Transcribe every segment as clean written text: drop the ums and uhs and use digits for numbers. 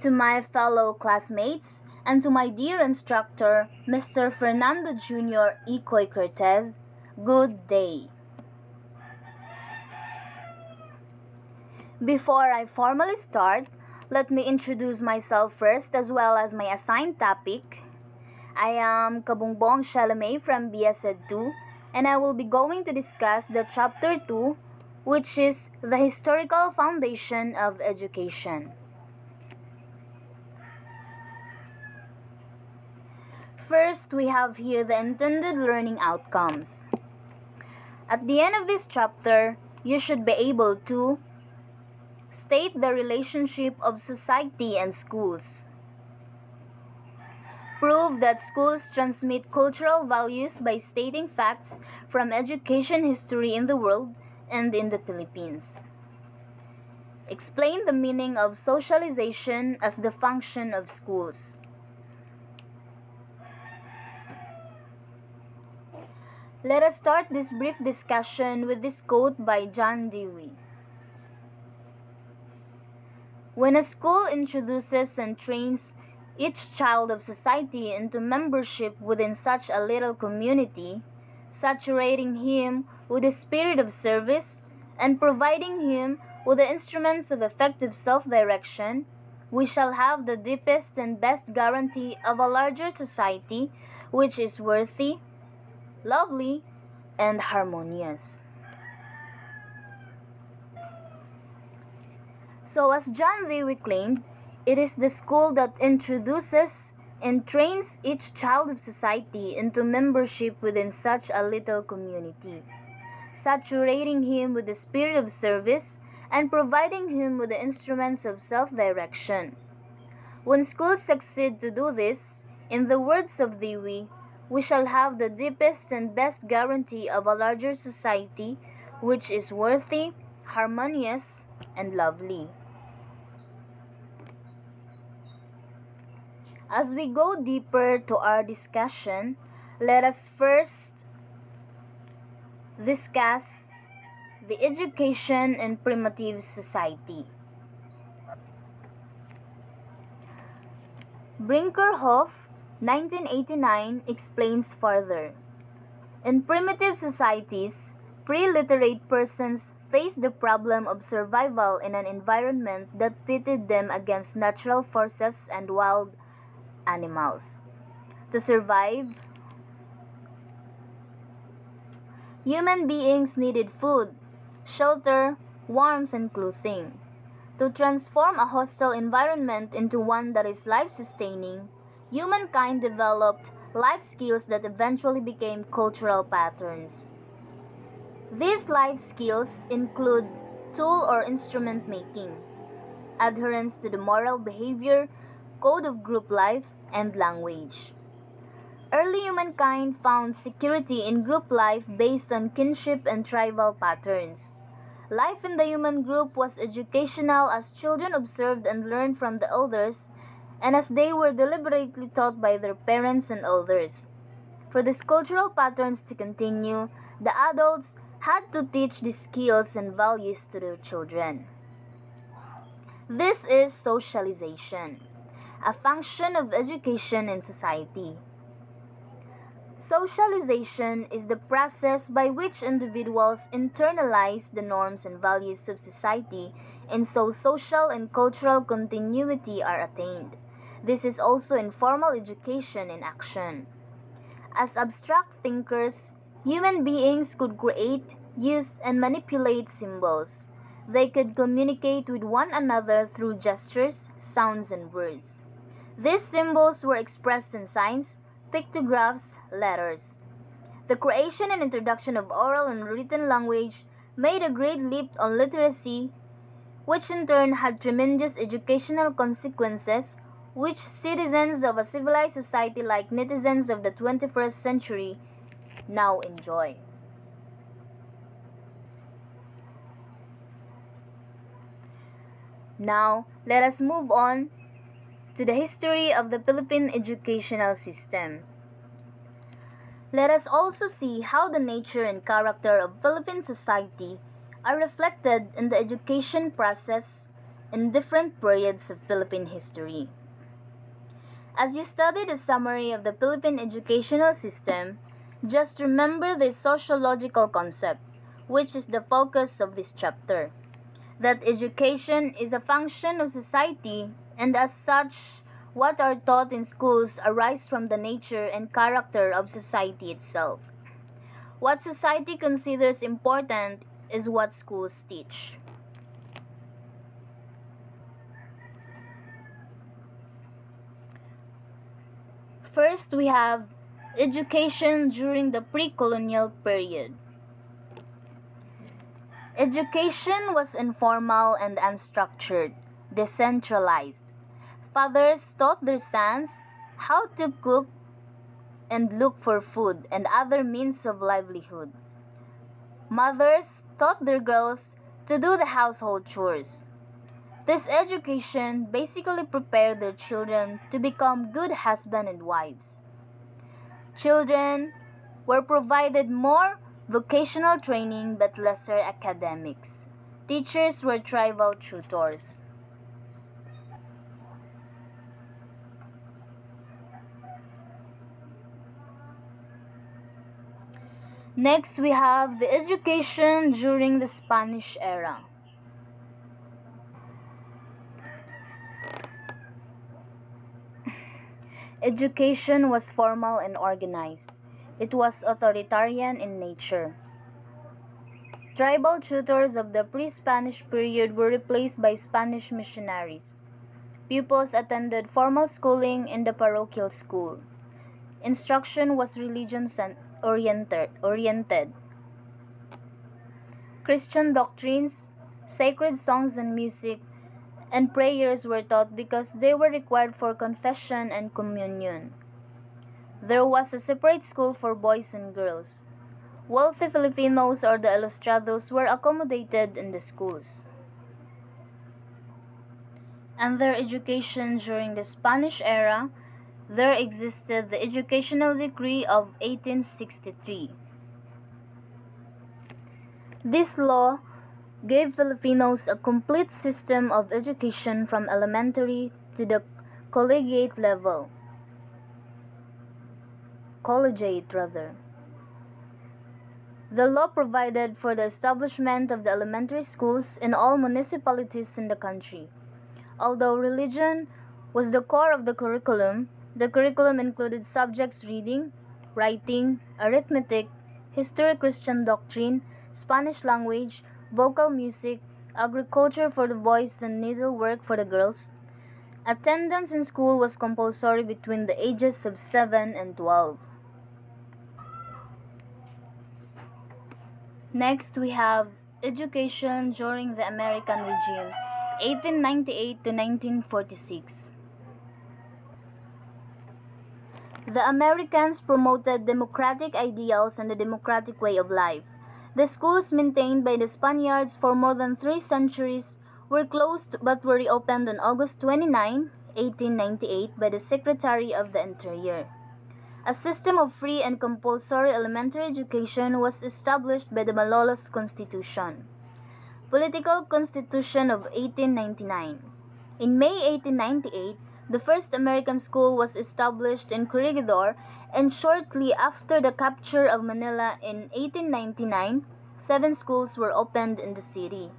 to my fellow classmates, and to my dear instructor, Mr. Fernando Jr. Icoy Cortez, good day. Before I formally start, let me introduce myself first as well as my assigned topic. I am Cabongbong from BSED 2, and I will be going to discuss the Chapter 2, which is the historical foundation of education. First, we have here the intended learning outcomes. At the end of this chapter, you should be able to state the relationship of society and schools. Prove that schools transmit cultural values by stating facts from education history in the world and in the Philippines. Explain the meaning of socialization as the function of schools. Let us start this brief discussion with this quote by John Dewey. When a school introduces and trains each child of society into membership within such a little community, saturating him with the spirit of service and providing him with the instruments of effective self-direction, we shall have the deepest and best guarantee of a larger society which is worthy, lovely, and harmonious. So as John Dewey claimed, it is the school that introduces and trains each child of society into membership within such a little community, saturating him with the spirit of service and providing him with the instruments of self-direction. When schools succeed to do this, in the words of Dewey, we shall have the deepest and best guarantee of a larger society which is worthy, harmonious, and lovely. As we go deeper to our discussion, let us first discuss the education in primitive society. Brinkerhoff, 1989, explains further. In primitive societies, pre-literate persons faced the problem of survival in an environment that pitted them against natural forces and wild animals. To survive, human beings needed food, shelter, warmth, and clothing. To transform a hostile environment into one that is life-sustaining, humankind developed life skills that eventually became cultural patterns. These life skills include tool or instrument making, adherence to the moral behavior, code of group life, and language. Early humankind found security in group life based on kinship and tribal patterns. Life in the human group was educational as children observed and learned from the elders, and as they were deliberately taught by their parents and elders. For these cultural patterns to continue, the adults had to teach these skills and values to their children. This is socialization, a function of education in society. Socialization is the process by which individuals internalize the norms and values of society, and so social and cultural continuity are attained. This is also informal education in action. As abstract thinkers, human beings could create, use, and manipulate symbols. They could communicate with one another through gestures, sounds, and words. These symbols were expressed in signs, pictographs, letters. The creation and introduction of oral and written language made a great leap on literacy, which in turn had tremendous educational consequences, which citizens of a civilized society like netizens of the 21st century now enjoy. Now, let us move on to the history of the Philippine educational system. Let us also see how the nature and character of Philippine society are reflected in the education process in different periods of Philippine history. As you study the summary of the Philippine educational system, just remember this sociological concept, which is the focus of this chapter, that education is a function of society, and as such, what are taught in schools arise from the nature and character of society itself. What society considers important is what schools teach. First, we have education during the pre-colonial period. Education was informal and unstructured, decentralized. Fathers taught their sons how to cook and look for food and other means of livelihood. Mothers taught their girls to do the household chores. This education basically prepared their children to become good husbands and wives. Children were provided more vocational training but lesser academics. Teachers were tribal tutors. Next, we have the education during the Spanish era. Education was formal and organized. It was authoritarian in nature. Tribal tutors of the pre-Spanish period were replaced by Spanish missionaries. Pupils attended formal schooling in the parochial school. Instruction was religion-oriented. Christian doctrines, sacred songs and music, and prayers were taught because they were required for confession and communion. There was a separate school for boys and girls. Wealthy Filipinos or the ilustrados were accommodated in the schools. Under education during the Spanish era, there existed the Educational Decree of 1863. This law gave Filipinos a complete system of education from elementary to the collegiate level. The law provided for the establishment of the elementary schools in all municipalities in the country. Although religion was the core of the curriculum included subjects reading, writing, arithmetic, history, Christian doctrine, Spanish language, vocal music, agriculture for the boys and needlework for the girls. Attendance in school was compulsory between the ages of 7 and 12. Next, we have education during the American regime, 1898 to 1946. The Americans promoted democratic ideals and the democratic way of life. The schools maintained by the Spaniards for more than 3 centuries were closed but were reopened on August 29, 1898 by the Secretary of the Interior. A system of free and compulsory elementary education was established by the Malolos Constitution. Political Constitution of 1899. In May 1898, the first American school was established in Corregidor, and shortly after the capture of Manila in 1899, 7 schools were opened in the city.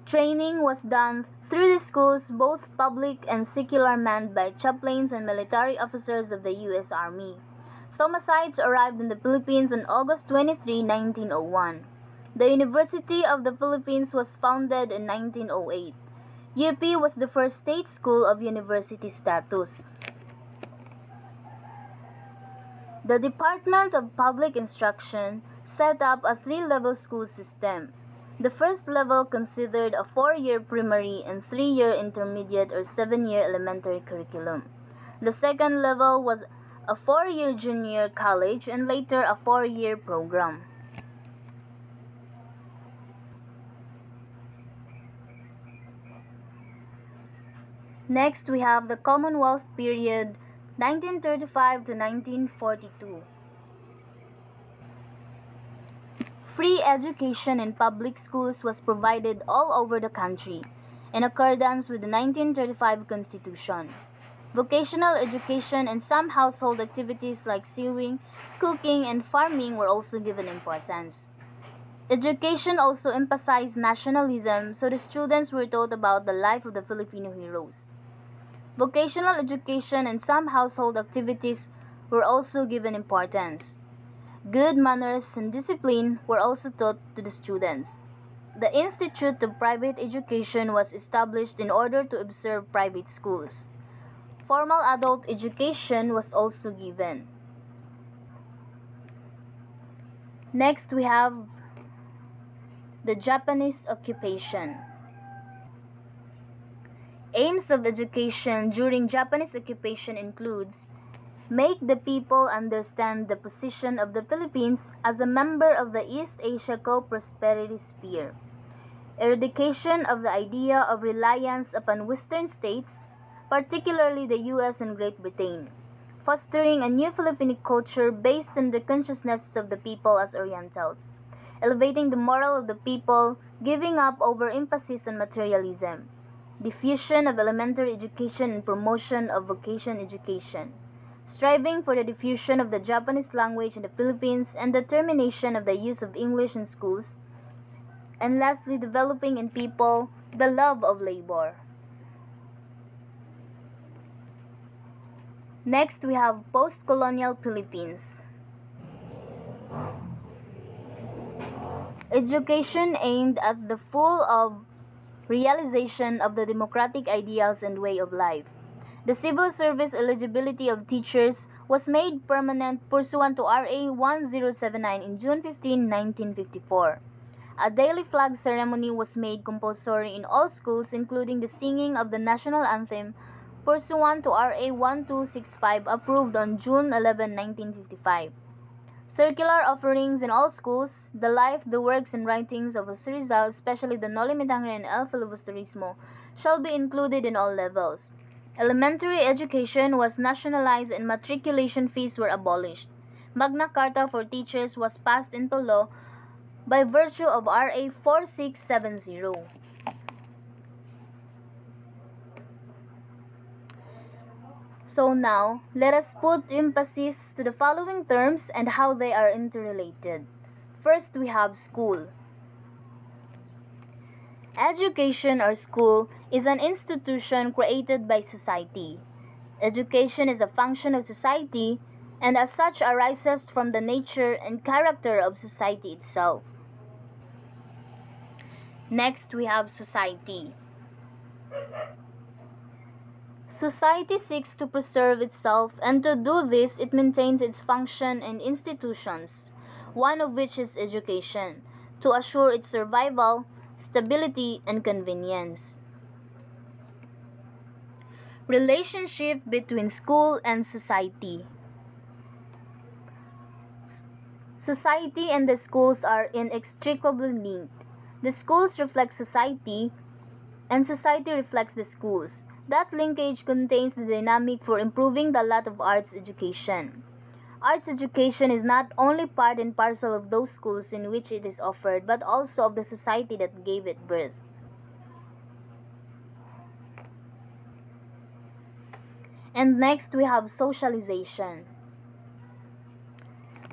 Training was done through the schools, both public and secular, manned by chaplains and military officers of the U.S. Army. Thomasites arrived in the Philippines on August 23, 1901. The University of the Philippines was founded in 1908. UP was the first state school of university status. The Department of Public Instruction set up a 3-level school system. The first level considered a 4-year primary and 3-year intermediate or 7-year elementary curriculum. The second level was a 4-year junior college and later a 4-year program. Next, we have the Commonwealth period, 1935 to 1942. Free education in public schools was provided all over the country, in accordance with the 1935 Constitution. Vocational education and some household activities like sewing, cooking, and farming were also given importance. Education also emphasized nationalism, so the students were taught about the life of the Filipino heroes. Vocational education and some household activities were also given importance. Good manners and discipline were also taught to the students. The Institute of Private Education was established in order to observe private schools. Formal adult education was also given. Next, we have the Japanese occupation. Aims of education during Japanese occupation includes make the people understand the position of the Philippines as a member of the East Asia Co-Prosperity Sphere. Eradication of the idea of reliance upon Western states, particularly the US and Great Britain. Fostering a new Filipino culture based on the consciousness of the people as Orientals. Elevating the moral of the people, giving up overemphasis on materialism. Diffusion of elementary education and promotion of vocation education. Striving for the diffusion of the Japanese language in the Philippines and the termination of the use of English in schools. And lastly, developing in people the love of labor. Next, we have post-colonial Philippines. Education aimed at the full of realization of the democratic ideals and way of life. The civil service eligibility of teachers was made permanent pursuant to RA 1079 in June 15, 1954. A daily flag ceremony was made compulsory in all schools, including the singing of the national anthem, pursuant to RA 1265 approved on June 11, 1955. Circular offerings in all schools, the life, the works, and writings of Jose Rizal, especially the Noli Me Tangere and El Filibusterismo, shall be included in all levels. Elementary education was nationalized and matriculation fees were abolished. Magna Carta for teachers was passed into law by virtue of RA 4670. So now, let us put emphasis to the following terms and how they are interrelated. First, we have school. Education or school is an institution created by society. Education is a function of society and as such arises from the nature and character of society itself. Next, we have society. Society seeks to preserve itself, and to do this, it maintains its function and institutions, one of which is education, to assure its survival, stability, and convenience. Relationship between school and society. Society and the schools are inextricably linked. The schools reflect society, and society reflects the schools. That linkage contains the dynamic for improving the lot of arts education. Arts education is not only part and parcel of those schools in which it is offered, but also of the society that gave it birth. And next, we have socialization.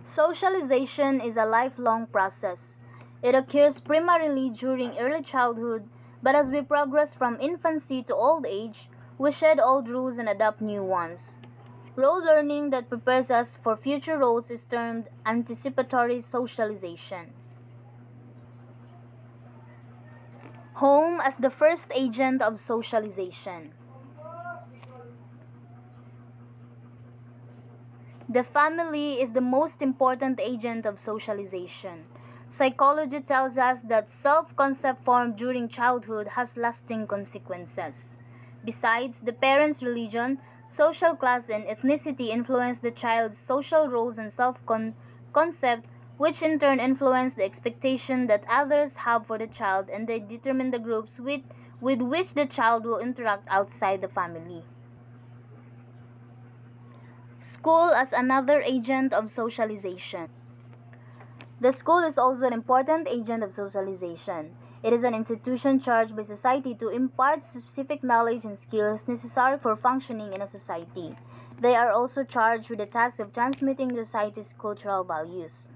Socialization is a lifelong process. It occurs primarily during early childhood, but as we progress from infancy to old age, we shed old rules and adopt new ones. Role learning that prepares us for future roles is termed anticipatory socialization. Home as the first agent of socialization. The family is the most important agent of socialization. Psychology tells us that self-concept formed during childhood has lasting consequences. Besides, the parents' religion, social class, and ethnicity influence the child's social roles and self-concept, which in turn influence the expectation that others have for the child, and they determine the groups with which the child will interact outside the family. School as another agent of socialization. The school is also an important agent of socialization. It is an institution charged by society to impart specific knowledge and skills necessary for functioning in a society. They are also charged with the task of transmitting the society's cultural values.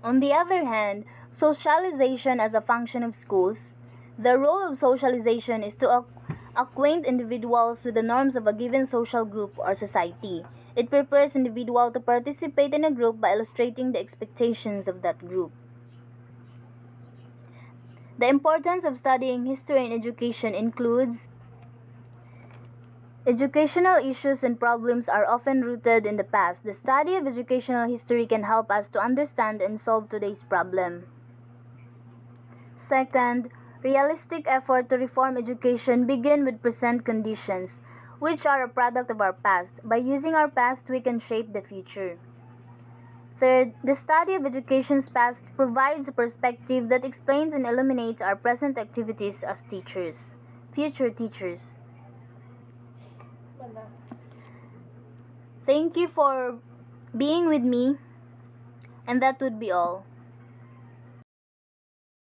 On the other hand, socialization as a function of schools, the role of socialization is to acquaint individuals with the norms of a given social group or society. It prepares individuals to participate in a group by illustrating the expectations of that group. The importance of studying history in education includes educational issues and problems are often rooted in the past. The study of educational history can help us to understand and solve today's problem. Second, realistic effort to reform education begin with present conditions, which are a product of our past. By using our past, we can shape the future. Third, the study of education's past provides a perspective that explains and illuminates our present activities as teachers, future teachers. Thank you for being with me, and that would be all.